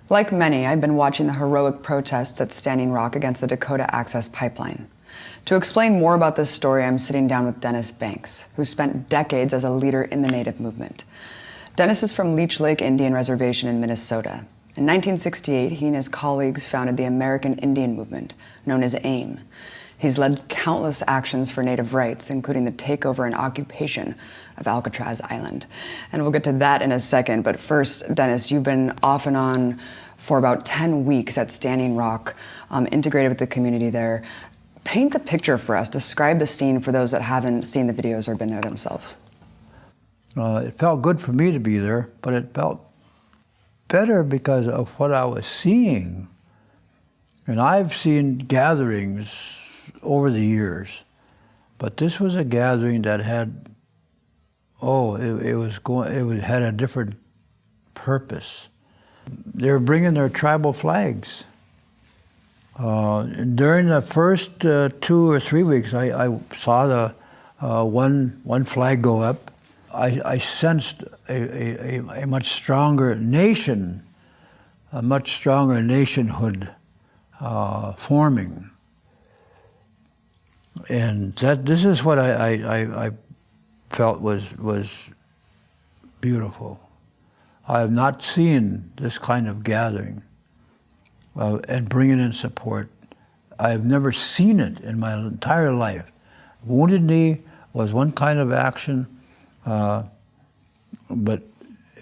Like many, I've been watching the heroic protests at Standing Rock against the Dakota Access pipeline. To explain more about this story, I'm sitting down with Dennis Banks, who spent decades as a leader in the Native movement. Dennis is from Leech Lake Indian Reservation in Minnesota. In 1968, he and his colleagues founded the American Indian Movement, known as AIM. He's led countless actions for Native rights, including the takeover and occupation of Alcatraz Island. And we'll get to that in a second, but first, Dennis, you've been off and on for about 10 weeks at Standing Rock, integrated with the community there. Paint the picture for us. Describe the scene for those that haven't seen the videos or been there themselves. It felt good for me to be there, but it felt better because of what I was seeing. And I've seen gatherings over the years, but this was a gathering that had, it had a different purpose. They were bringing their tribal flags. During the first 2 or 3 weeks, I saw the one flag go up. I sensed a much stronger nation, a much stronger nationhood forming. And this is what I felt was beautiful. I have not seen this kind of gathering and bringing in support. I have never seen it in my entire life. Wounded Knee was one kind of action, but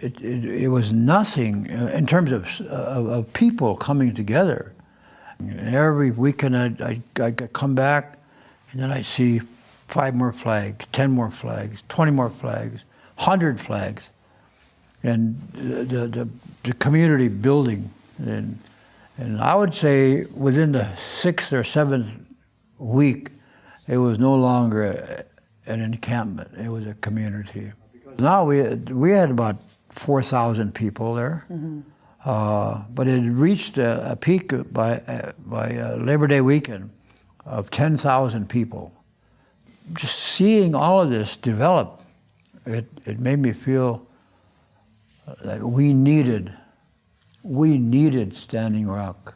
it was nothing in terms of people coming together. Every weekend I come back, and then I see 5 more flags, 10 more flags, 20 more flags, 100 flags, and the community building. And I would say within the 6th or 7th week, it was no longer an encampment, it was a community. Now we had about 4,000 people there, but it reached a peak by Labor Day weekend of 10,000 people. Just seeing all of this develop, it made me feel like we needed Standing Rock.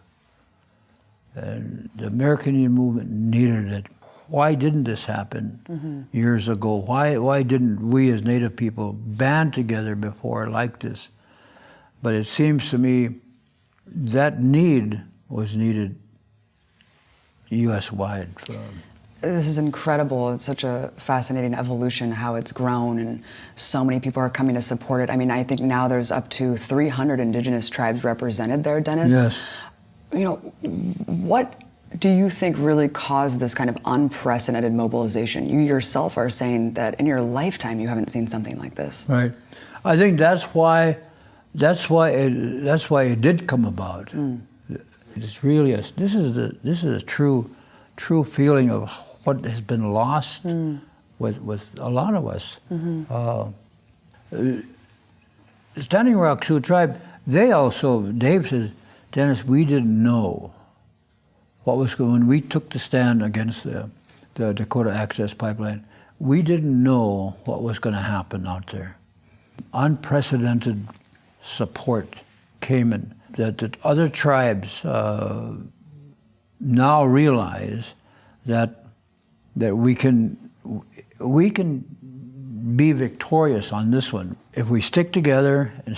And the American Indian movement needed it. Why didn't this happen years ago? Why didn't we as Native people band together before like this? But it seems to me that need was needed U.S.-wide. This is incredible. It's such a fascinating evolution, how it's grown, and so many people are coming to support it. I mean, I think now there's up to 300 indigenous tribes represented there, Dennis. Yes. You know, what do you think really caused this kind of unprecedented mobilization? You yourself are saying that in your lifetime you haven't seen something like this. Right. I think that's why it did come about. It's really this is a true feeling of what has been lost with a lot of us. Standing Rock Sioux Tribe, Dave says, Dennis, we didn't know what was going on. When we took the stand against the Dakota Access pipeline, we didn't know what was going to happen out there. Unprecedented support came in, that other tribes now realize that we can be victorious on this one if we stick together and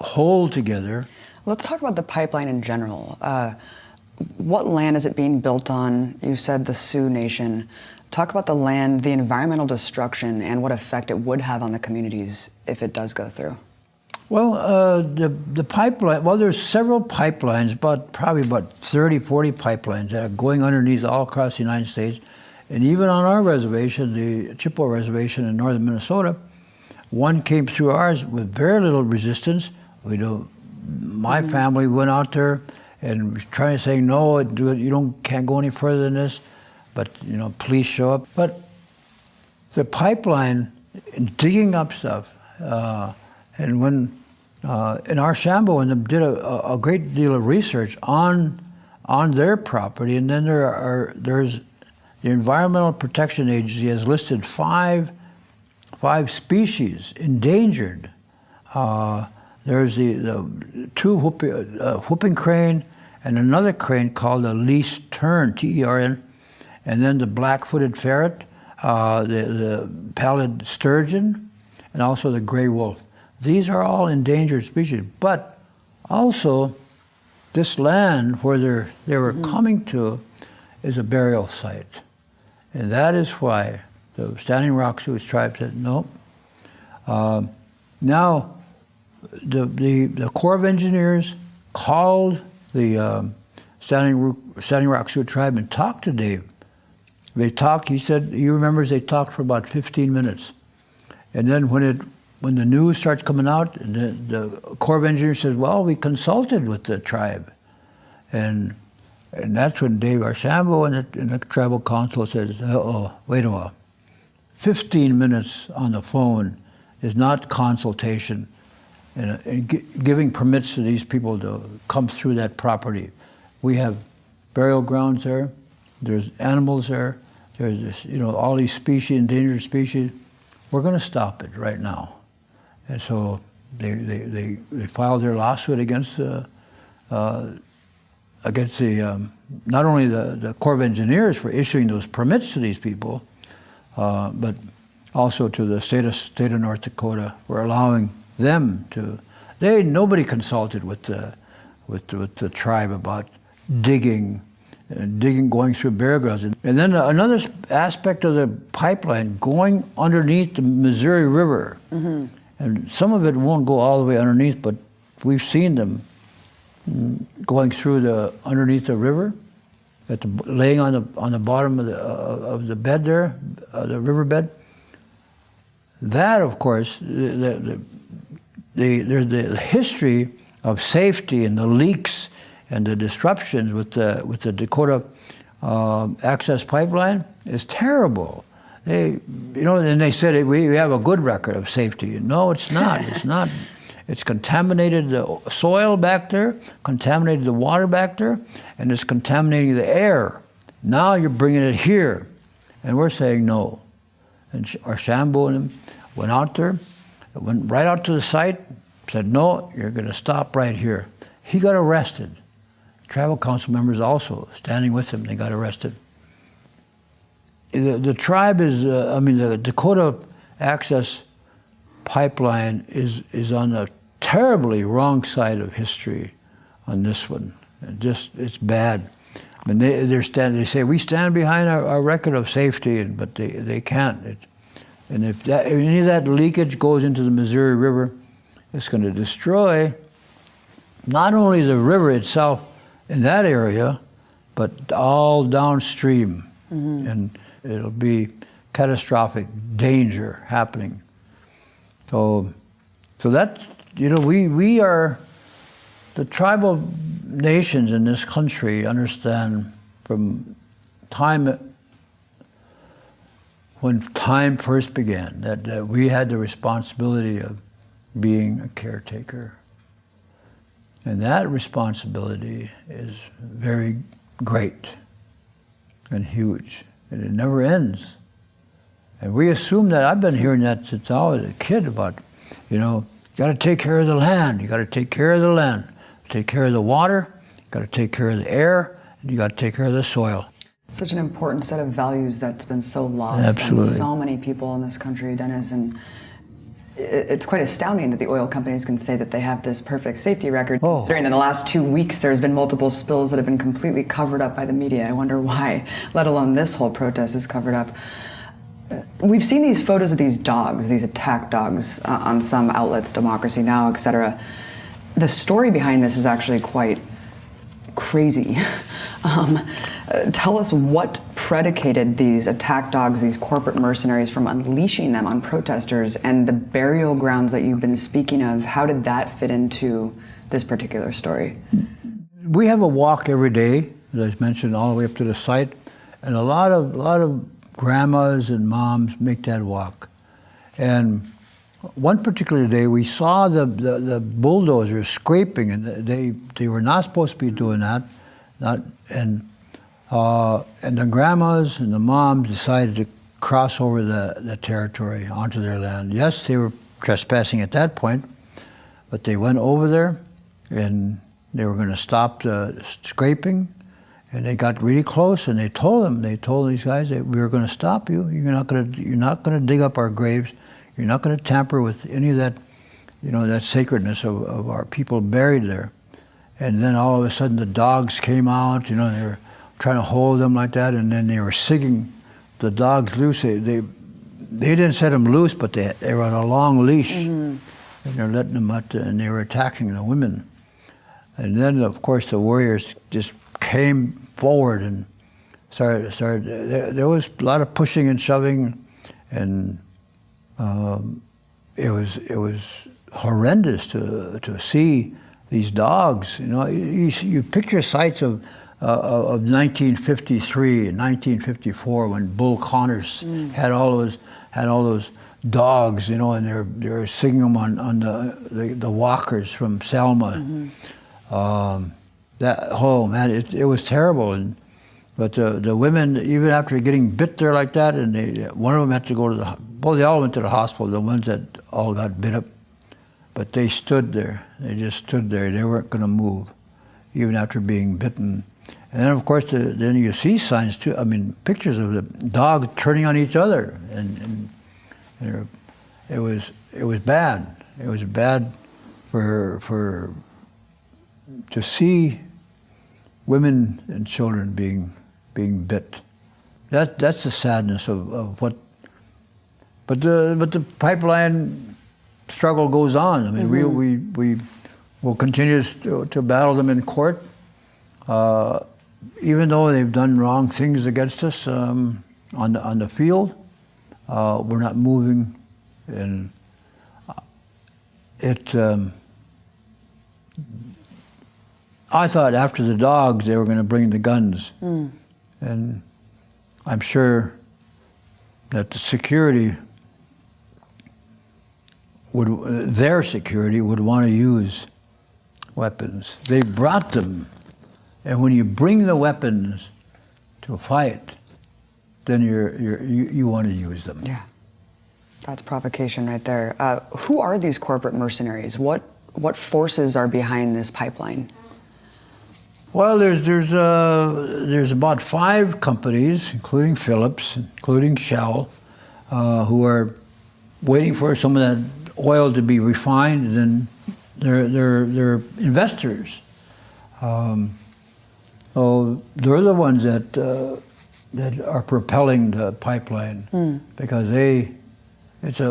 hold together. Let's talk about the pipeline in general. What land is it being built on? You said the Sioux Nation. Talk about the land, the environmental destruction, and what effect it would have on the communities if it does go through. Well, the pipeline, there's several pipelines, probably about 30, 40 pipelines that are going underneath all across the United States. And even on our reservation, the Chippewa Reservation in northern Minnesota, one came through ours with very little resistance. We my family went out there and was trying to say, no, can't go any further than this. But, police show up. But the pipeline, digging up stuff, and when in Archambault, when they did a great deal of research on their property, and then there's the Environmental Protection Agency has listed five species endangered. There's the two whooping crane and another crane called the least tern, T-E-R-N, and then the black-footed ferret, the pallid sturgeon, and also the gray wolf. These are all endangered species, but also this land where they were coming to is a burial site. And that is why the Standing Rock Sioux tribe said, no. Now, the Corps of Engineers called the Standing Rock Sioux tribe and talked to Dave. They talked, he said, he remembers they talked for about 15 minutes. And then when the news starts coming out, the Corps of Engineers says, well, we consulted with the tribe. And that's when Dave Archambault and the tribal council says, uh-oh, wait a while. 15 minutes on the phone is not consultation and giving permits to these people to come through that property. We have burial grounds there. There's animals there. There's this, all these species, endangered species. We're going to stop it right now. And so they filed their lawsuit against not only the Corps of Engineers for issuing those permits to these people, but also to the state of North Dakota for allowing them to. Nobody consulted with the tribe about digging, going through burial grounds. And then another aspect of the pipeline, going underneath the Missouri River. Mm-hmm. And some of it won't go all the way underneath, but we've seen them going through underneath the river, laying on the bottom of the bed there, the riverbed. That, of course, the history of safety and the leaks and the disruptions with the Dakota Access pipeline is terrible. And they said we have a good record of safety. No, it's not. It's not. It's contaminated the soil back there, contaminated the water back there, and it's contaminating the air. Now you're bringing it here, and we're saying no. And Archambault and him went out there, went right out to the site, said, no, you're going to stop right here. He got arrested. Tribal council members also standing with him, they got arrested. The tribe is, the Dakota Access pipeline is on a terribly wrong side of history on this one. It's bad. I mean, they say, we stand behind our record of safety, but they can't. And if any of that leakage goes into the Missouri River, it's going to destroy not only the river itself in that area, but all downstream. Mm-hmm. And it'll be catastrophic danger happening. So that, we are, the tribal nations in this country understand from when time first began, that we had the responsibility of being a caretaker. And that responsibility is very great and huge, and it never ends. And we assume that. I've been hearing that since I was a kid about, you got to take care of the land. You got to take care of the land. Take care of the water. You got to take care of the air. And you got to take care of the soil. Such an important set of values that's been so lost. Absolutely. On so many people in this country, Dennis. And it's quite astounding that the oil companies can say that they have this perfect safety record, considering that in the last 2 weeks there's been multiple spills that have been completely covered up by the media. I wonder why, let alone this whole protest is covered up. We've seen these photos of these dogs, these attack dogs, on some outlets, Democracy Now!, etc. The story behind this is actually quite crazy. Tell us what predicated these attack dogs, these corporate mercenaries, from unleashing them on protesters, and the burial grounds that you've been speaking of, how did that fit into this particular story? We have a walk every day, as I mentioned, all the way up to the site, and a lot of grandmas and moms make that walk. And one particular day, we saw the bulldozers scraping, and they were not supposed to be doing that. And the grandmas and the moms decided to cross over the territory onto their land. Yes, they were trespassing at that point, but they went over there, and they were going to stop the scraping, and they got really close, and they told these guys that we were going to stop you. You're not going to dig up our graves. You're not going to tamper with any of that, that sacredness of our people buried there. And then all of a sudden the dogs came out, they were trying to hold them like that, and then they were sigging the dogs loose. They didn't set them loose, but they were on a long leash, and they're letting them out, and they were attacking the women. And then, of course, the warriors just came forward and started. There was a lot of pushing and shoving, and it was horrendous to see these dogs. You picture sites of 1953 and 1954 when Bull Connors had all those dogs, and they were singing them on the walkers from Selma. It was terrible. But the women, even after getting bit there like that, and one of them had to go to they all went to the hospital, the ones that all got bit up. But they stood there. They just stood there. They weren't going to move, even after being bitten. And then, of course, then you see signs too. I mean, pictures of the dogs turning on each other, and it was bad. It was bad to see women and children being bit. That's the sadness of what. But the pipeline struggle goes on. I mean, we will continue to battle them in court, even though they've done wrong things against us on the field. We're not moving, and I thought after the dogs they were going to bring the guns, and I'm sure that the security their security would want to use weapons. They brought them, and when you bring the weapons to fight, then you want to use them. Yeah, that's provocation right there. Who are these corporate mercenaries? What forces are behind this pipeline? Well, there's about 5 companies, including Phillips, including Shell, who are waiting for some of that oil to be refined, and they're investors. So they're the ones that are propelling the pipeline, because it's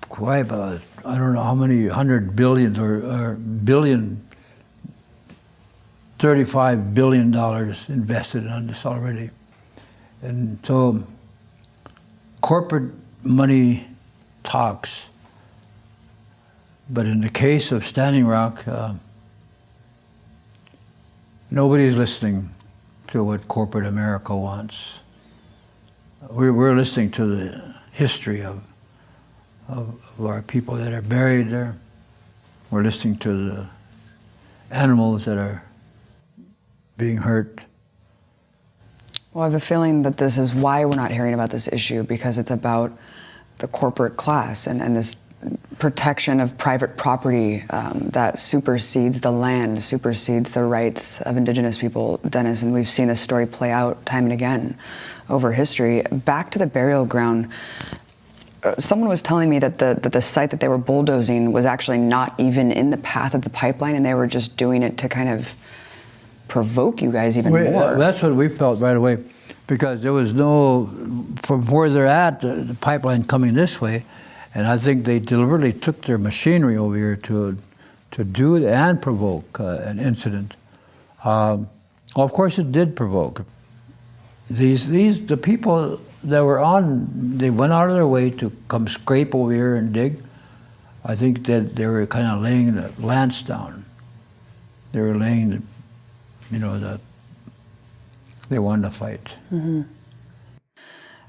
quite about, I don't know how many 100 billions or billion, $35 billion invested on this already. And so corporate money talks. But in the case of Standing Rock, nobody's listening to what corporate America wants. We're listening to the history of our people that are buried there. We're listening to the animals that are being hurt. Well, I have a feeling that this is why we're not hearing about this issue, because it's about the corporate class and this protection of private property that supersedes the land, supersedes the rights of Indigenous people, Dennis, and we've seen this story play out time and again over history. Back to the burial ground, someone was telling me that the site that they were bulldozing was actually not even in the path of the pipeline, and they were just doing it to kind of provoke you guys even more. That's what we felt right away, because there was no, from where they're at, the pipeline coming this way, and I think they deliberately took their machinery over here to do it and provoke an incident. Well, of course it did provoke. the people that were on, they went out of their way to come scrape over here and dig. I think that they were kind of laying the lance down. They were laying the, they wanted to fight. Mm-hmm.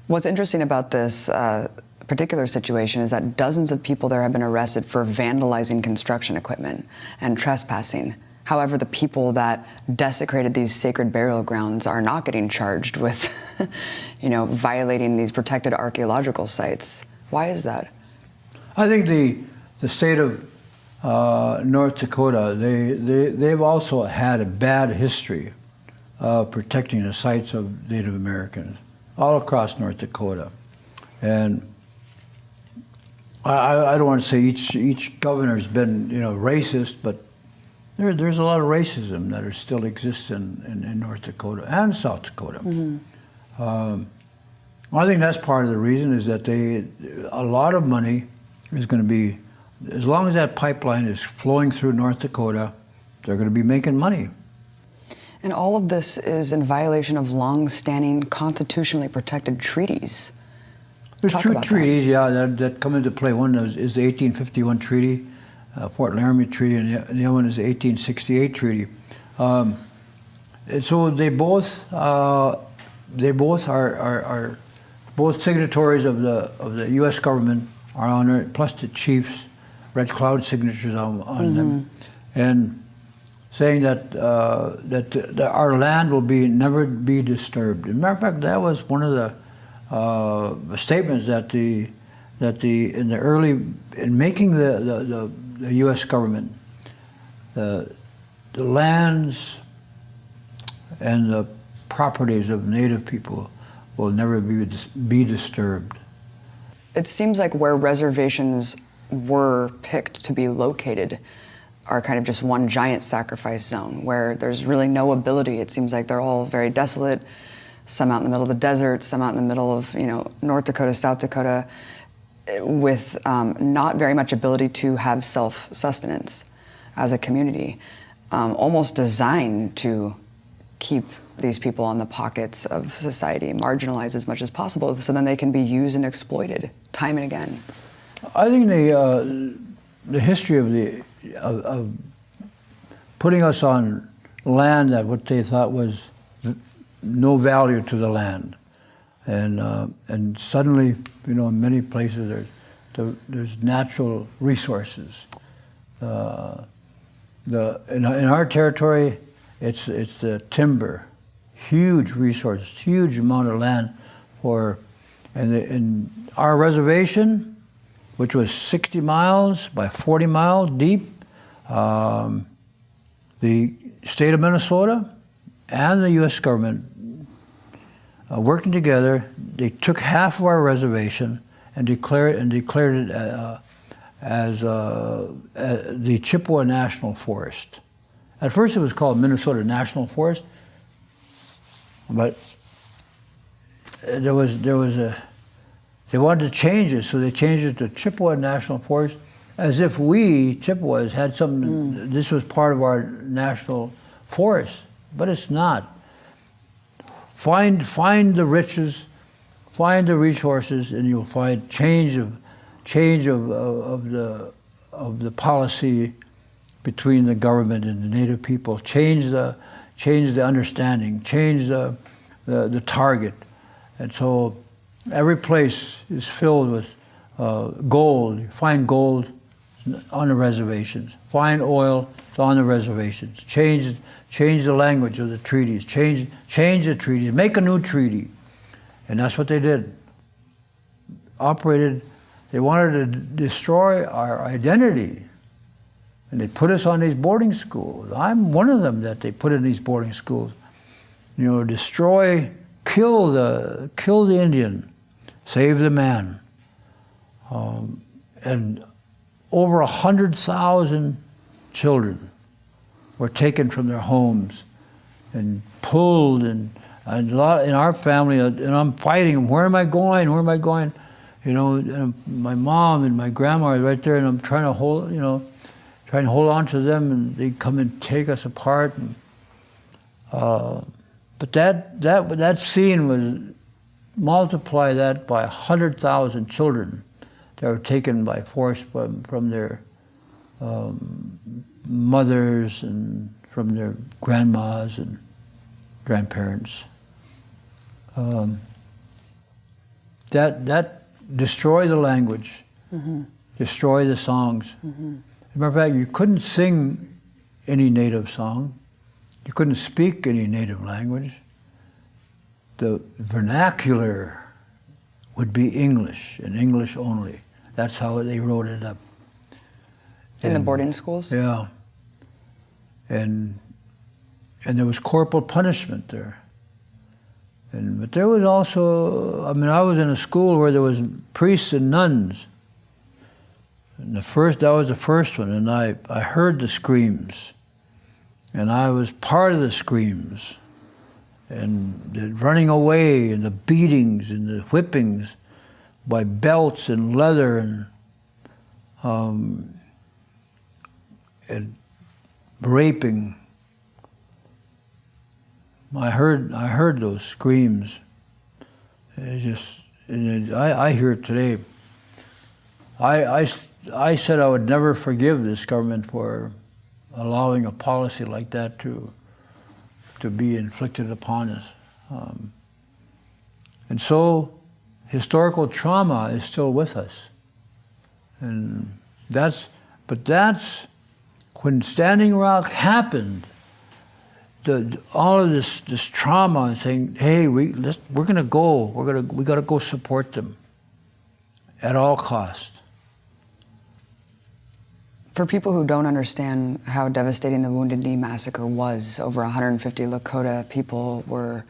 What's interesting about this particular situation is that dozens of people there have been arrested for vandalizing construction equipment and trespassing. However, the people that desecrated these sacred burial grounds are not getting charged with, violating these protected archaeological sites. Why is that? I think the state of North Dakota, they've also had a bad history of protecting the sites of Native Americans all across North Dakota. And I don't want to say each governor's been racist, but there's a lot of racism that still exists in North Dakota and South Dakota. Mm-hmm. I think that's part of the reason is that a lot of money is going to be, as long as that pipeline is flowing through North Dakota, they're going to be making money. And all of this is in violation of long-standing constitutionally protected treaties. There's two treaties, that come into play. One is the 1851 treaty, Fort Laramie Treaty, and the other one is the 1868 treaty. And so they both are both signatories of the U.S. government are on it, plus the chiefs, Red Cloud signatures on mm-hmm. them, and saying that our land will never be disturbed. As a matter of fact, that was one of the statements that in making the U.S. government, the lands and the properties of Native people will never be disturbed. It seems like where reservations were picked to be located are kind of just one giant sacrifice zone where there's really no ability. It seems like they're all very desolate, some out in the middle of the desert, some out in the middle of North Dakota, South Dakota, with not very much ability to have self-sustenance as a community, almost designed to keep these people on the pockets of society, marginalized as much as possible, so then they can be used and exploited time and again. I think the history of putting us on land that what they thought was no value to the land, and suddenly, in many places there's natural resources. In our territory, it's the timber, huge resources, huge amount of land in our reservation, which was 60 miles by 40 miles deep. The state of Minnesota and the U.S. government working together, they took half of our reservation and declared it as the Chippewa National Forest. At first, it was called Minnesota National Forest, but they wanted to change it, so they changed it to Chippewa National Forest, as if we, Chippewas, had something, this was part of our national forest, but it's not. Find the riches, find the resources, and you'll find change of the policy between the government and the Native people, change the understanding, change the target. And so every place is filled with gold. You find gold on the reservations. Find oil, it's on the reservations. Change the language of the treaties. Change the treaties. Make a new treaty. And that's what they did. They wanted to destroy our identity. And they put us on these boarding schools. I'm one of them that they put in these boarding schools. Destroy, kill the Indian, save the man. And over 100,000 children were taken from their homes and pulled, and a lot in our family, and I'm fighting, where am I going? And my mom and my grandma are right there, and I'm trying to hold on to them, and they come and take us apart. And, But that scene was, multiply that by 100,000 children that were taken by force from their mothers and from their grandmas and grandparents. That destroyed the language, destroyed the songs. As a matter of fact, you couldn't sing any native song. You couldn't speak any native language. The vernacular would be English, and English only. That's how they wrote it up. In the boarding schools? Yeah. And there was corporal punishment there. But there was also, I mean, I was in a school where there was priests and nuns. And that was the first one, and I heard the screams. And I was part of the screams. And the running away, and the beatings, and the whippings by belts and leather, and raping. I heard those screams. I hear it today. I said I would never forgive this government for allowing a policy like that to be inflicted upon us. And so historical trauma is still with us. And that's when Standing Rock happened. All of this trauma and saying, hey, we're going to go. We got to go support them at all costs. For people who don't understand how devastating the Wounded Knee massacre was, over 150 Lakota people were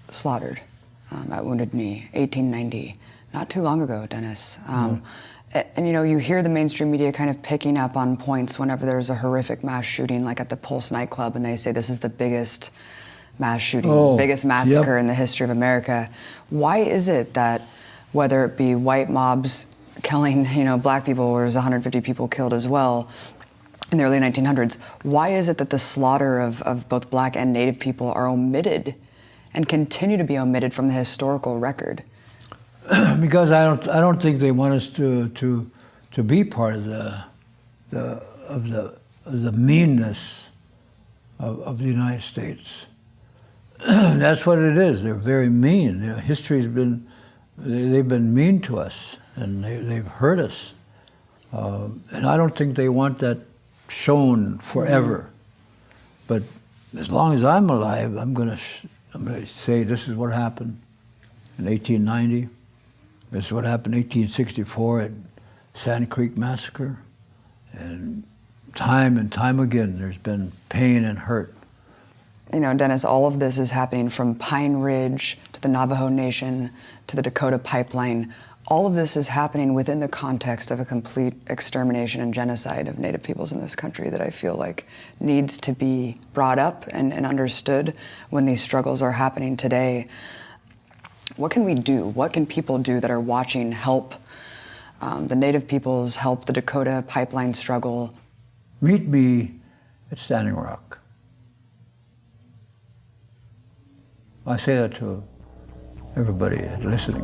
slaughtered at Wounded Knee, 1890. Not too long ago, Dennis. And you know, you hear the mainstream media kind of picking up on points whenever there's a horrific mass shooting, like at the Pulse nightclub, and they say this is the biggest mass shooting, biggest massacre in the history of America. Why is it that whether it be white mobs killing, you know, black people, where there's 150 people killed as well in the early 1900s, why is it that the slaughter of both black and Native people are omitted and continue to be omitted from the historical record? Because I don't think they want us to be part of the meanness of the United States. That's what it is. They're very mean. History's been, they've been mean to us, and they've hurt us. And I don't think they want that shown forever. But as long as I'm alive, I'm going to say this is what happened in 1890. This is what happened in 1864 at Sand Creek Massacre. And time again, there's been pain and hurt. You know, Dennis, all of this is happening from Pine Ridge to the Navajo Nation to the Dakota Pipeline. All of this is happening within the context of a complete extermination and genocide of Native peoples in this country that I feel like needs to be brought up and understood when these struggles are happening today. What can we do? What can people do that are watching help the Native peoples, help the Dakota Pipeline struggle? Meet me at Standing Rock. I say that to everybody listening.